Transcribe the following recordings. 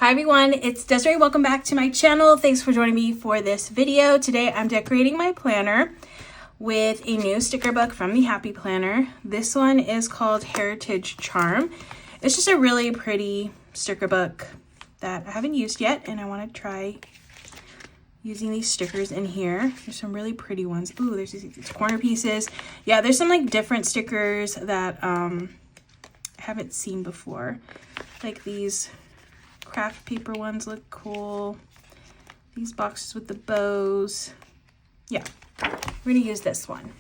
Hi everyone, it's Desiree. Welcome back to my channel. Thanks for joining me for this video. Today I'm decorating my planner with a new sticker book from the Happy Planner. This one is called Heritage Charm. It's just a really pretty sticker book that I haven't used yet, and I want to try using these stickers in here. There's some really pretty ones. Ooh, there's these corner pieces. Yeah, there's some like different stickers that I haven't seen before. Like these craft paper ones look cool. These boxes with the bows. Yeah, we're gonna use this one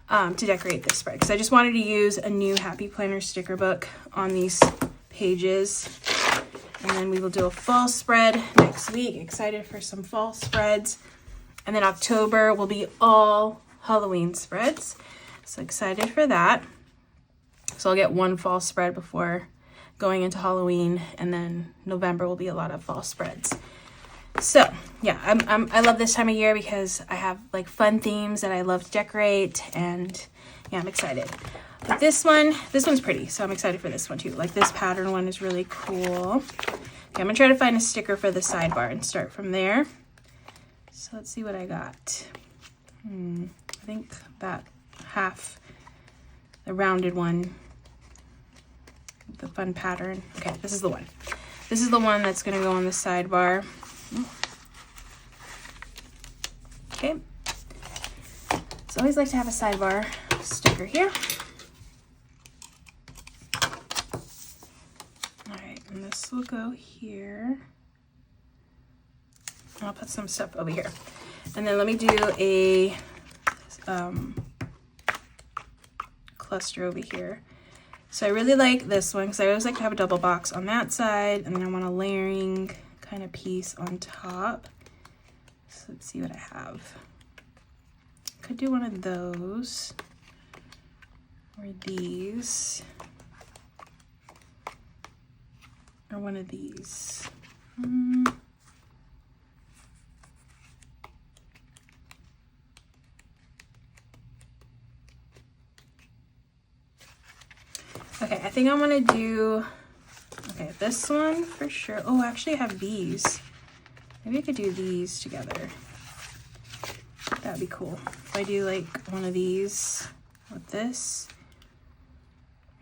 to decorate this spread because I just wanted to use a new Happy Planner sticker book on these pages. And then we will do a fall spread next week. Excited for some fall spreads. And then October will be all Halloween spreads. So excited for that. So I'll get one fall spread before going into Halloween, and then November will be a lot of fall spreads. So yeah, I love this time of year because I have like fun themes that I love to decorate, and yeah, I'm excited. But this one's pretty, so I'm excited for this one too. Like this pattern one is really cool. Okay, I'm gonna try to find a sticker for the sidebar and start from there. So let's see what I got. I think that half, the rounded one, the fun pattern. Okay, this is the one. This is the one that's gonna go on the sidebar. Okay. So I always like to have a sidebar sticker here. All right, and this will go here. I'll put some stuff over here. And then let me do a cluster over here. So I really like this one because I always like to have a double box on that side, and then I want a layering kind of piece on top. So let's see what I have. Could do one of those or these or one of these. Okay, I think I'm gonna do, okay, this one for sure. Oh, actually I have these. Maybe I could do these together. That'd be cool. If I do like one of these with this.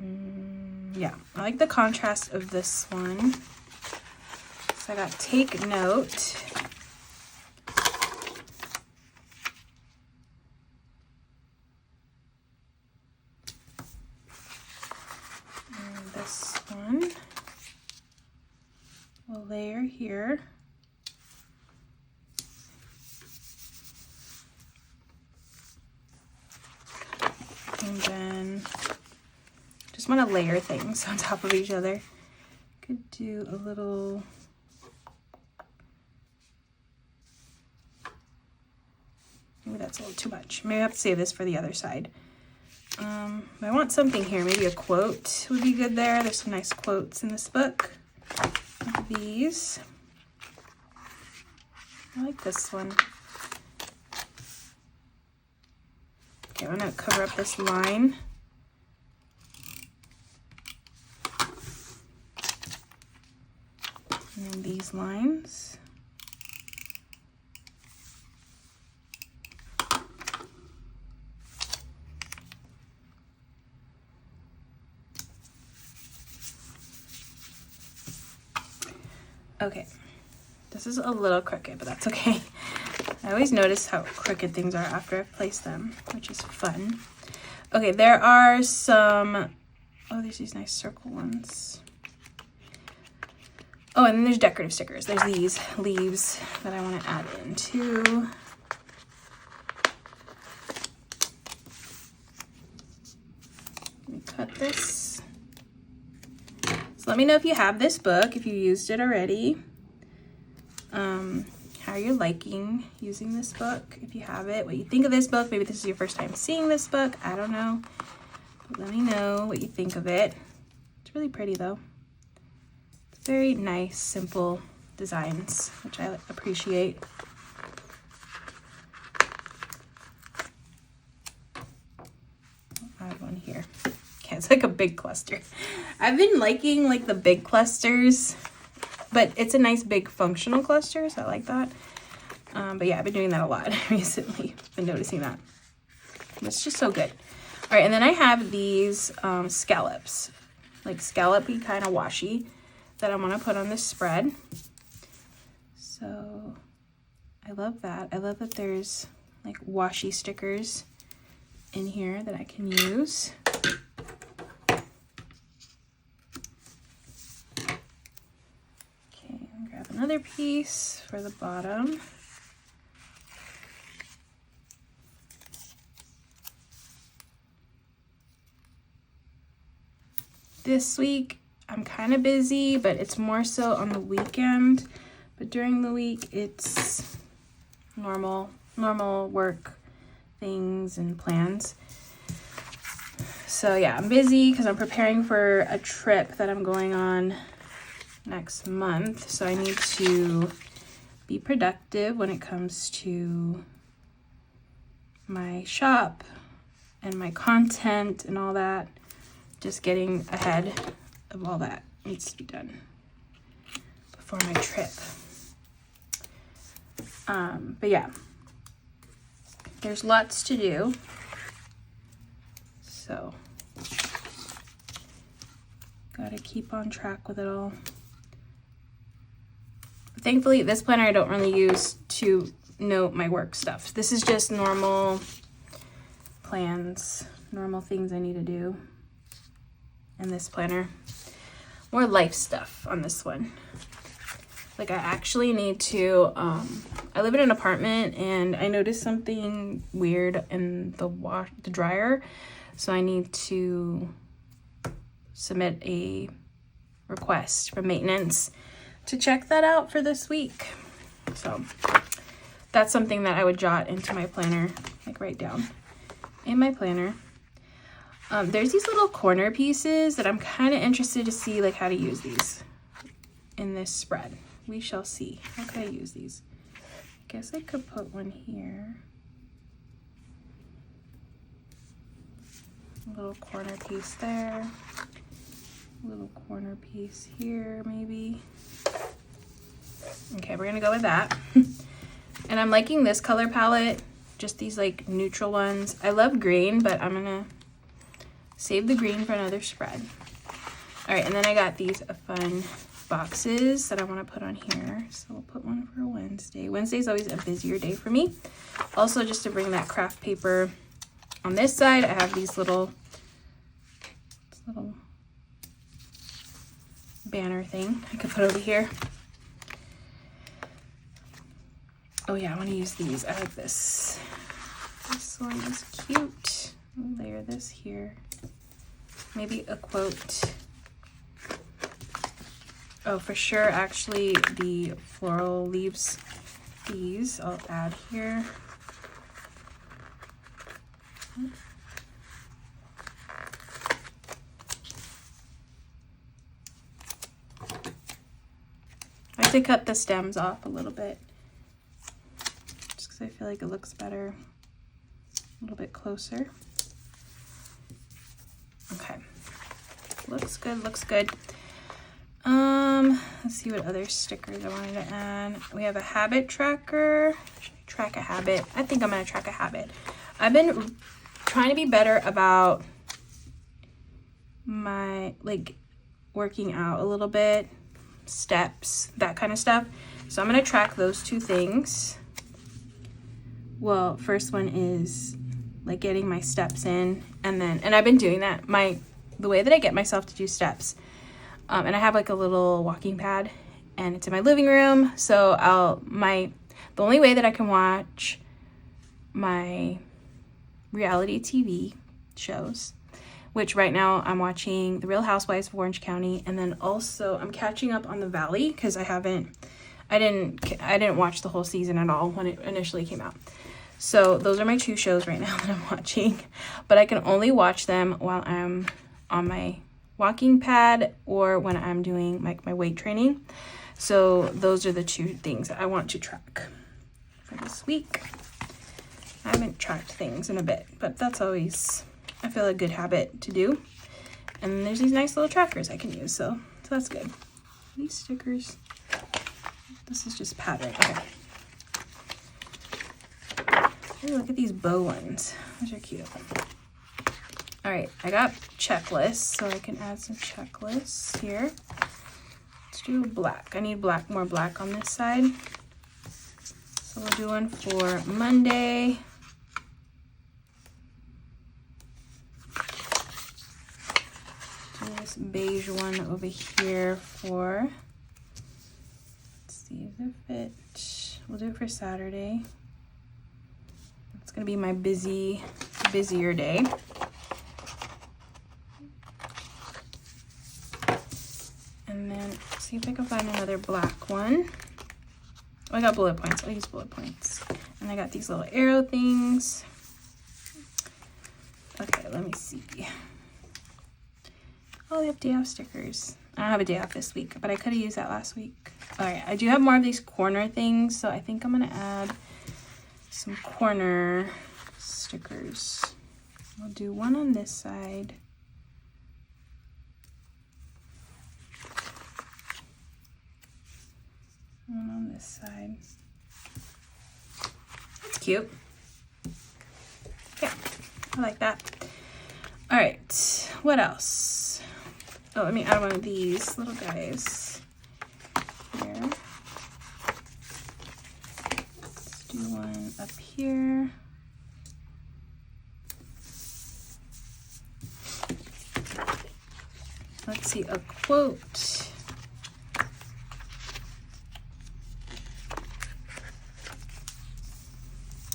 Yeah, I like the contrast of this one. So I got Take Note. This one will layer here. And then just want to layer things on top of each other. Could do a little, maybe that's a little too much. Maybe I have to save this for the other side. I want something here. Maybe a quote would be good there. There's some nice quotes in this book. Like these. I like this one. Okay, I'm gonna cover up this line. And then these lines. Okay, this is a little crooked, but that's okay. I always notice how crooked things are after I've placed them, which is fun. Okay, there are some, oh, there's these nice circle ones. Oh, and then there's decorative stickers. There's these leaves that I want to add in too. Let me cut this. So let me know if you have this book, if you used it already. How you're liking using this book, if you have it, what you think of this book. Maybe this is your first time seeing this book. I don't know. But let me know what you think of it. It's really pretty though. It's very nice, simple designs, which I appreciate. I'll add one here. Okay, it's like a big cluster. I've been liking like the big clusters but it's a nice big functional cluster, so I like that. But yeah, I've been doing that a lot recently. Been noticing that. It's just so good. All right, and then I have these scallops, like scallopy kind of washi that I'm gonna put on this spread. So I love that. I love that there's like washi stickers in here that I can use. Okay, I'll grab another piece for the bottom. This week I'm kind of busy, but it's more so on the weekend. But during the week it's normal work things and plans. So yeah, I'm busy because I'm preparing for a trip that I'm going on next month. So I need to be productive when it comes to my shop and my content and all that. Just getting ahead of all that needs to be done before my trip. But yeah, there's lots to do. So gotta keep on track with it all. Thankfully, this planner I don't really use to note my work stuff. This is just normal plans, normal things I need to do. In this planner, more life stuff on this one. Like I actually need to, I live in an apartment and I noticed something weird in the dryer. So I need to submit a request for maintenance to check that out for this week. So that's something that I would jot into my planner, like write down in my planner. There's these little corner pieces that I'm kind of interested to see like how to use these in this spread. We shall see. How can I use these? I guess I could put one here. A little corner piece there. A little corner piece here maybe. Okay, we're gonna go with that. And I'm liking this color palette, just these like neutral ones. I love green, but I'm gonna save the green for another spread. All right, and then I got these fun boxes that I want to put on here. So we'll put one for Wednesday. Wednesday's always a busier day for me. Also, just to bring that craft paper on this side, I have these little banner thing I could put over here. Oh yeah, I want to use these. I like this. This one is cute. I'll layer this here. Maybe a quote. Oh, for sure, actually, the floral leaves, these I'll add here. I have to cut the stems off a little bit, just because I feel like it looks better a little bit closer. Okay, looks good, looks good. Let's see what other stickers I wanted to add. We have a habit tracker. Should I track a habit? I think I'm gonna track a habit. I've been trying to be better about my, like, working out a little bit, steps, that kind of stuff. So I'm gonna track those two things. Well, first one is like getting my steps in, and I've been doing that. The way that I get myself to do steps, and I have like a little walking pad, and it's in my living room. So the only way that I can watch my reality TV shows, which right now I'm watching The Real Housewives of Orange County, and then also I'm catching up on The Valley because I didn't watch the whole season at all when it initially came out. So those are my two shows right now that I'm watching, but I can only watch them while I'm on my walking pad or when I'm doing like my weight training. So those are the two things I want to track for this week. I haven't tracked things in a bit, but that's always, I feel, a good habit to do. And there's these nice little trackers I can use, so that's good. These stickers, This is just pattern. Okay. Ooh, look at these bow ones. Those are cute. All right, I got checklists, so I can add some checklists here. Let's do black. I need black, more black on this side. So we'll do one for Monday. Do this beige one over here for, let's see if it fit. We'll do it for Saturday. It's gonna be my busier day. And then see if I can find another black one. Oh, I got bullet points. I'll use bullet points. And I got these little arrow things. Okay, let me see. Oh, we have day off stickers. I don't have a day off this week, but I could have used that last week. All right, I do have more of these corner things, so I think I'm gonna add some corner stickers. I'll do one on this side. One on this side. That's cute. Yeah, I like that. All right, what else? Oh, let me add one of these little guys here. Let's do one up here. Let's see, a quote.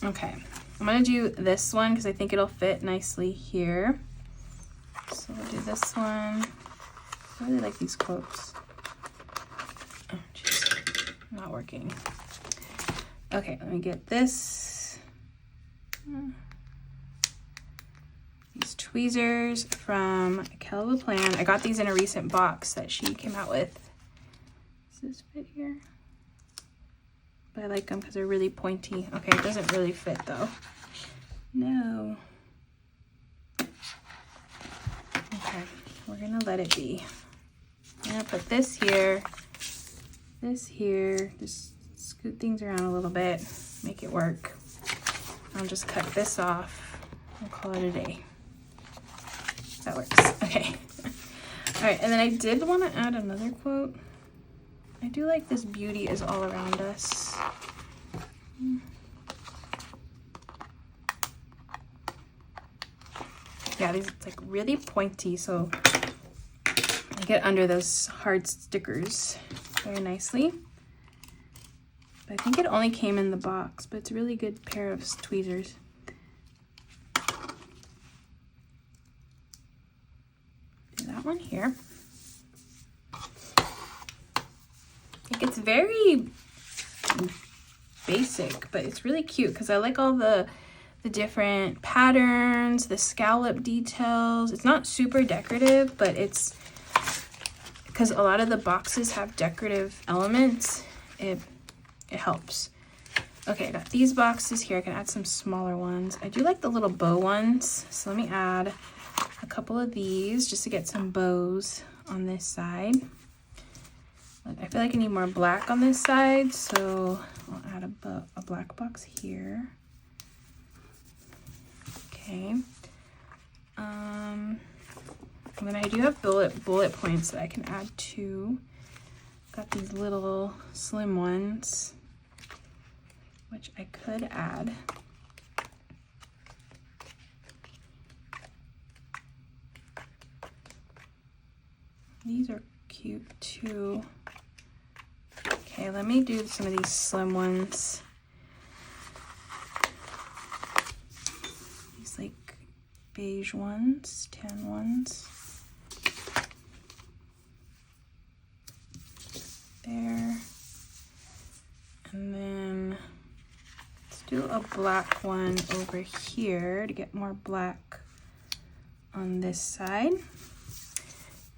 Okay, I'm gonna do this one because I think it'll fit nicely here. So we'll do this one. I really like these quotes. Oh, jeez, not working. Okay, let me get this. These tweezers from KellofaPlan. I got these in a recent box that she came out with. Does this fit here? But I like them because they're really pointy. Okay, it doesn't really fit though. No. Okay, we're gonna let it be. I'm gonna put this here, just scoot things around a little bit, make it work. I'll just cut this off and call it a day. That works, okay. All right, and then I did wanna add another quote. I do like this beauty is all around us. Yeah, these it's like really pointy, so I get under those hard stickers very nicely. But I think it only came in the box, but it's a really good pair of tweezers. Do that one here. Like it's very basic, but it's really cute because I like all the different patterns, the scallop details. It's not super decorative, but it's because a lot of the boxes have decorative elements. It helps. Okay, I got these boxes here. I can add some smaller ones. I do like the little bow ones, so let me add a couple of these just to get some bows on this side. I feel like I need more black on this side, so I'll add a black box here. Okay. And then I do have bullet points that I can add to. Got these little slim ones, which I could add. These are cute too. Okay, let me do some of these slim ones. These like beige ones, tan ones. There. And then let's do a black one over here to get more black on this side.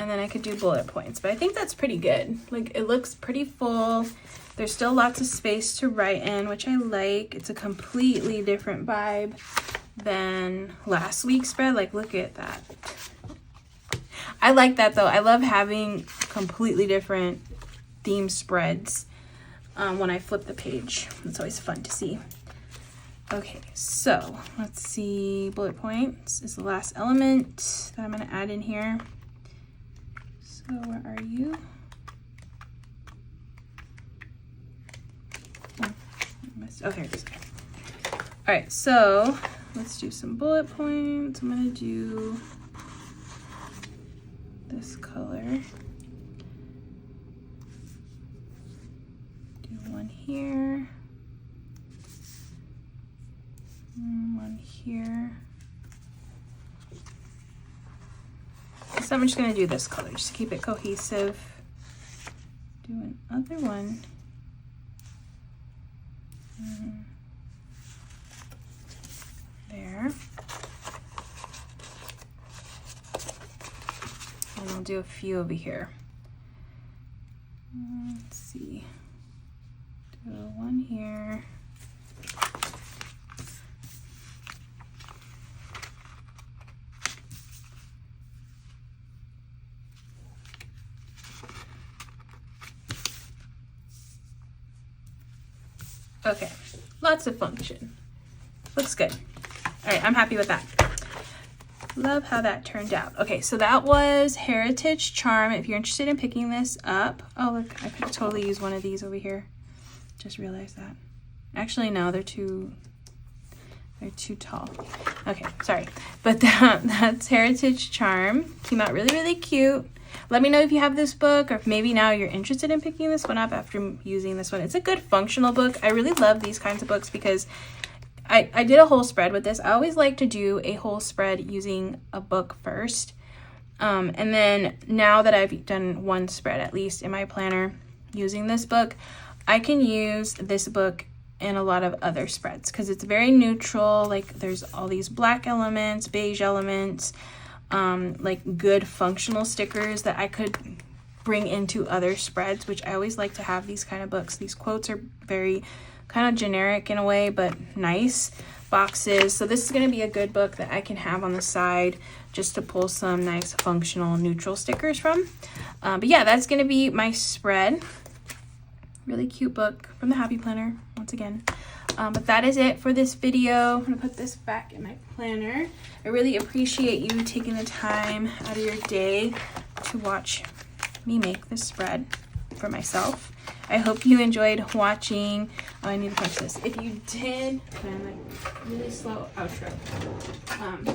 And then I could do bullet points, but I think that's pretty good. Like it looks pretty full. There's still lots of space to write in, which I like. It's a completely different vibe than last week's spread. Like look at that. I like that though. I love having completely different theme spreads. when I flip the page. It's always fun to see. Okay, so let's see. Bullet points is the last element that I'm going to add in here. So where are you? Oh, I missed. Oh, here it is. Okay. All right, so let's do some bullet points. I'm going to do this color. Do one here. One here. So I'm just going to do this color just to keep it cohesive. Do another one. There. And I'll do a few over here. Let's see. Do one here. Okay, lots of function. Looks good. All right, I'm happy with that. Love how that turned out. Okay, so that was Heritage Charm. If you're interested in picking this up, oh look, I could totally use one of these over here. Just realized that. Actually, no, they're too tall. Okay, sorry. But that's Heritage Charm. Came out really, really cute. Let me know if you have this book, or if maybe now you're interested in picking this one up after using this one. It's a good functional book. I really love these kinds of books because I did a whole spread with this. I always like to do a whole spread using a book first. And then now that I've done one spread, at least in my planner, using this book, I can use this book in a lot of other spreads because it's very neutral. Like there's all these black elements, beige elements, like good functional stickers that I could bring into other spreads, which I always like to have these kind of books. These quotes are very kind of generic in a way, but nice boxes. So this is going to be a good book that I can have on the side just to pull some nice functional neutral stickers from. But yeah, that's going to be my spread. Really cute book from the Happy Planner once again. But that is it for this video. I'm gonna put this back in my planner. I really appreciate you taking the time out of your day to watch me make this spread for myself. I hope you enjoyed watching. Oh, I need to punch this. If you did, I'm like really slow outro.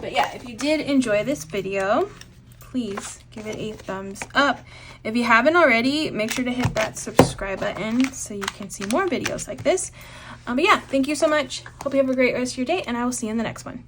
But yeah, if you did enjoy this video, please give it a thumbs up. If you haven't already, make sure to hit that subscribe button so you can see more videos like this. But yeah, thank you so much. Hope you have a great rest of your day, and I will see you in the next one.